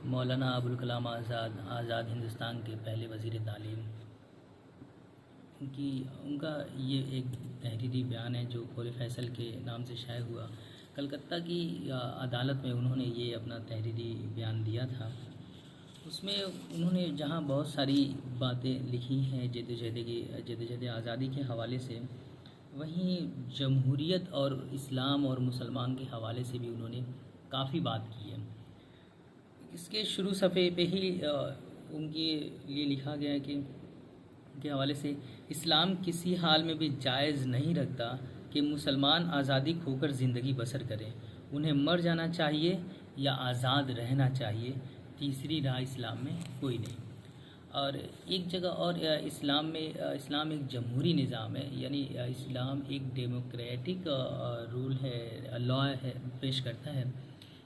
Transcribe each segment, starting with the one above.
مولانا ابوالکلام آزاد ہندوستان کے پہلے وزیر تعلیم، ان کا یہ ایک تحریری بیان ہے جو قول فیصل کے نام سے شائع ہوا۔ کلکتہ کی عدالت میں انہوں نے یہ اپنا تحریری بیان دیا تھا۔ اس میں انہوں نے جہاں بہت ساری باتیں لکھی ہیں جدوجہد آزادی کے حوالے سے، وہیں جمہوریت اور اسلام اور مسلمان کے حوالے سے بھی انہوں نے کافی بات کی ہے۔ اس کے شروع صفحے پہ ہی ان کے لیے لکھا گیا ہے کہ کے حوالے سے اسلام کسی حال میں بھی جائز نہیں رکھتا کہ مسلمان آزادی کھو کر زندگی بسر کریں، انہیں مر جانا چاہیے یا آزاد رہنا چاہیے، تیسری راہ اسلام میں کوئی نہیں۔ اور ایک جگہ اور اسلام ایک جمہوری نظام ہے، یعنی اسلام ایک ڈیموکریٹک رول ہے، لا ہے پیش کرتا ہے۔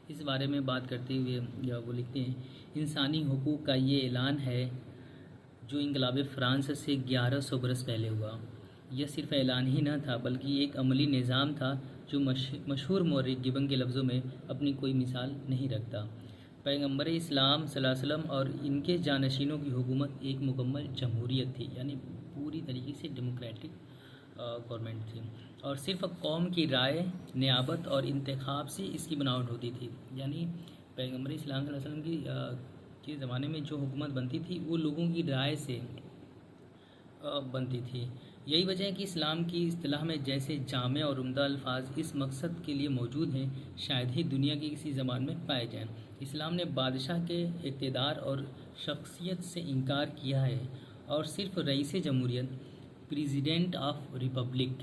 اس بارے میں بات کرتے ہوئے وہ لکھتے ہیں، انسانی حقوق کا یہ اعلان ہے جو انقلاب فرانس سے 1100 برس پہلے ہوا۔ یہ صرف اعلان ہی نہ تھا بلکہ ایک عملی نظام تھا جو مشہور مورخ گبن کے لفظوں میں اپنی کوئی مثال نہیں رکھتا۔ پیغمبر اسلام صلی اللہ علیہ وسلم اور ان کے جانشینوں کی حکومت ایک مکمل جمہوریت تھی، یعنی پوری طریقے سے ڈیموکریٹک گورنمنٹ تھی، اور صرف قوم کی رائے، نیابت اور انتخاب سے اس کی بناوٹ ہوتی تھی۔ یعنی پیغمبر اسلام صلی اللہ علیہ وسلم کے زمانے میں جو حکومت بنتی تھی وہ لوگوں کی رائے سے بنتی تھی۔ یہی وجہ ہے کہ اسلام کی اصطلاح میں جیسے جامع اور عمدہ الفاظ اس مقصد کے لیے موجود ہیں، شاید ہی دنیا کی کسی زبان میں پائے جائیں۔ اسلام نے بادشاہ کے اقتدار اور شخصیت سے انکار کیا ہے اور صرف رئیس جمہوریت، پریزیڈنٹ آف ریپبلک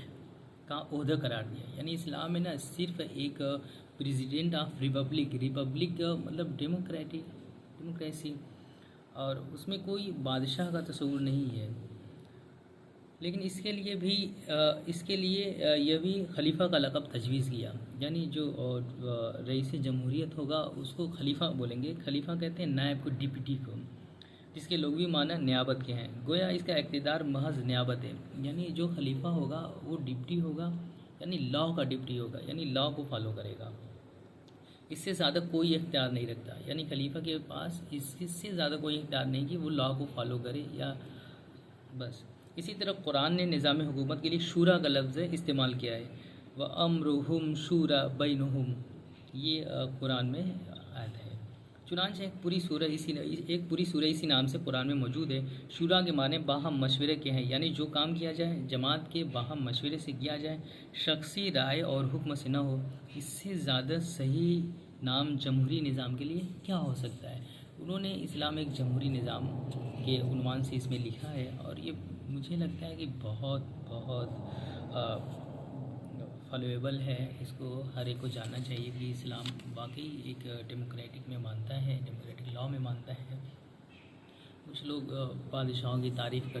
کا عہدہ قرار دیا۔ یعنی اسلام میں صرف ایک پریزیڈنٹ آف ریپبلک مطلب ڈیموکریسی، اور اس میں کوئی بادشاہ کا تصور نہیں ہے۔ لیکن اس کے لیے یہ بھی خلیفہ کا لقب تجویز کیا، یعنی جو رئیس جمہوریت ہوگا اس کو خلیفہ بولیں گے۔ خلیفہ کہتے ہیں نائب کو، ڈپٹی کو، جس کے لغوی معنی نیابت کے ہیں۔ گویا اس کا اقتدار محض نیابت ہے، یعنی جو خلیفہ ہوگا وہ ڈپٹی ہوگا، یعنی لا کا ڈپٹی ہوگا، یعنی لا کو فالو کرے گا، اس سے زیادہ کوئی اختیار نہیں رکھتا۔ یعنی خلیفہ کے پاس اس سے زیادہ کوئی اختیار نہیں کہ وہ لا کو فالو کرے یا بس۔ اسی طرح قرآن نے نظام حکومت کے لیے شورا کا لفظ استعمال کیا ہے، وَأَمْرُهُمْ شُورَى بَيْنُهُمْ، یہ قرآن میں آیت ہے۔ چنانچہ ایک پوری سورہ اسی نام سے قرآن میں موجود ہے۔ شورا کے معنی باہم مشورے کے ہیں، یعنی جو کام کیا جائے جماعت کے باہم مشورے سے کیا جائے، شخصی رائے اور حکم سے نہ ہو۔ اس سے زیادہ صحیح نام جمہوری نظام کے لیے کیا ہو سکتا ہے؟ انہوں نے اسلام ایک جمہوری نظام کے عنوان سے اس میں لکھا ہے، اور یہ مجھے لگتا ہے کہ بہت فالویبل ہے۔ اس کو ہر ایک کو جاننا چاہیے کہ اسلام واقعی ایک ڈیموکریٹک میں مانتا ہے، ڈیموکریٹک لا میں مانتا ہے۔ کچھ لوگ بادشاہوں کی تعریف کرتے